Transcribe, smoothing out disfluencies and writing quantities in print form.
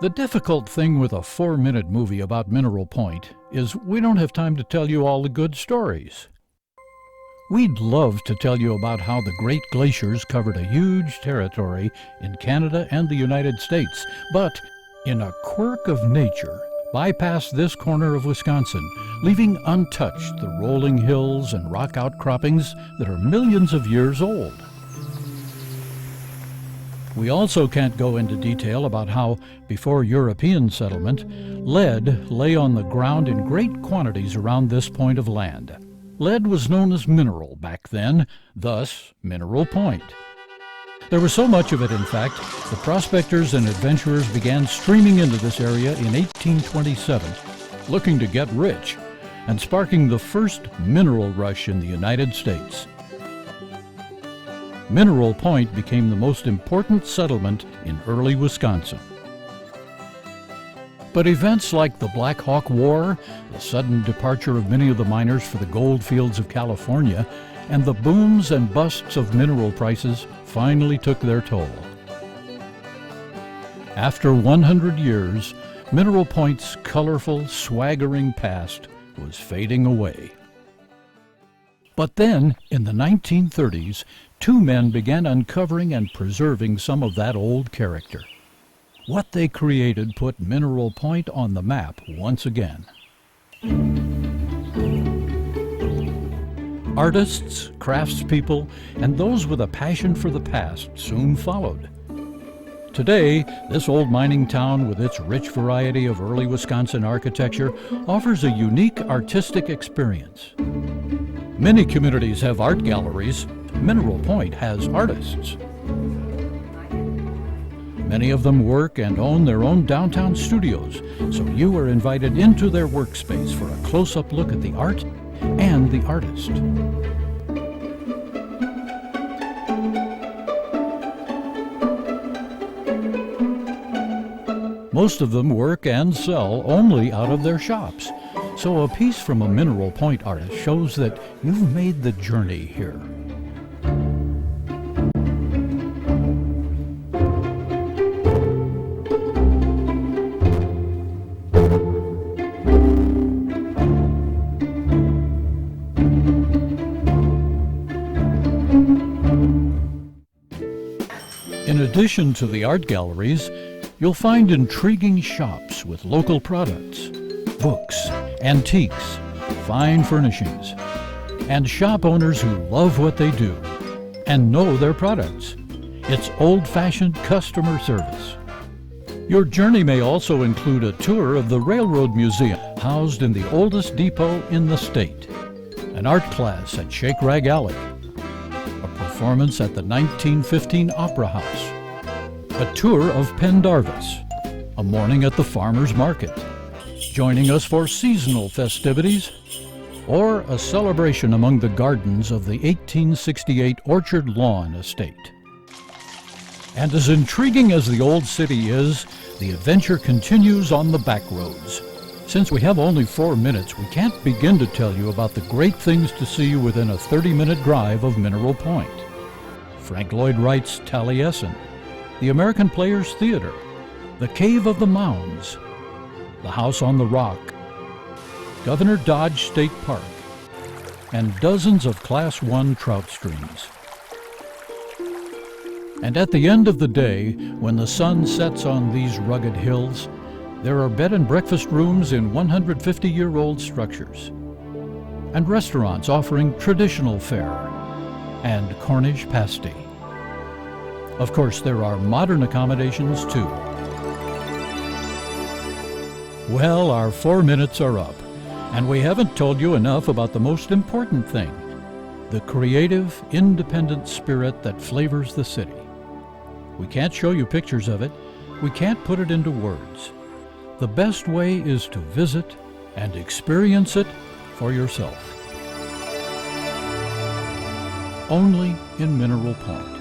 The difficult thing with a 4-minute movie about Mineral Point is we don't have time to tell you all the good stories. We'd love to tell you about how the Great Glaciers covered a huge territory in Canada and the United States, but in a quirk of nature, bypassed this corner of Wisconsin, leaving untouched the rolling hills and rock outcroppings that are millions of years old. We also can't go into detail about how, before European settlement, lead lay on the ground in great quantities around this point of land. Lead was known as mineral back then, thus Mineral Point. There was so much of it, in fact, the prospectors and adventurers began streaming into this area in 1827, looking to get rich, and sparking the first mineral rush in the United States. Mineral Point became the most important settlement in early Wisconsin. But events like the Black Hawk War, the sudden departure of many of the miners for the gold fields of California, and the booms and busts of mineral prices finally took their toll. After 100 years, Mineral Point's colorful, swaggering past was fading away. But then, in the 1930s, two men began uncovering and preserving some of that old character. What they created put Mineral Point on the map once again. Artists, craftspeople, and those with a passion for the past soon followed. Today, this old mining town with its rich variety of early Wisconsin architecture offers a unique artistic experience. Many communities have art galleries. Mineral Point has artists. Many of them work and own their own downtown studios, so you are invited into their workspace for a close-up look at the art and the artist. Most of them work and sell only out of their shops, so a piece from a Mineral Point artist shows that you've made the journey here. In addition to the art galleries, you'll find intriguing shops with local products, books, antiques, fine furnishings, and shop owners who love what they do and know their products. It's old-fashioned customer service. Your journey may also include a tour of the Railroad Museum, housed in the oldest depot in the state, an art class at Shake Rag Alley, a performance at the 1915 Opera House, a tour of Pendarvis, a morning at the farmer's market, joining us for seasonal festivities, or a celebration among the gardens of the 1868 Orchard Lawn Estate. And as intriguing as the old city is, the adventure continues on the back roads. Since we have only 4 minutes, we can't begin to tell you about the great things to see within a 30-minute drive of Mineral Point. Frank Lloyd Wright's Taliesin, the American Players Theater, the Cave of the Mounds, the House on the Rock, Governor Dodge State Park, and dozens of Class I trout streams. And at the end of the day, when the sun sets on these rugged hills, there are bed and breakfast rooms in 150-year-old structures, and restaurants offering traditional fare and Cornish pasty. Of course, there are modern accommodations too. Well, our 4 minutes are up, and we haven't told you enough about the most important thing, the creative, independent spirit that flavors the city. We can't show you pictures of it. We can't put it into words. The best way is to visit and experience it for yourself. Only in Mineral Point.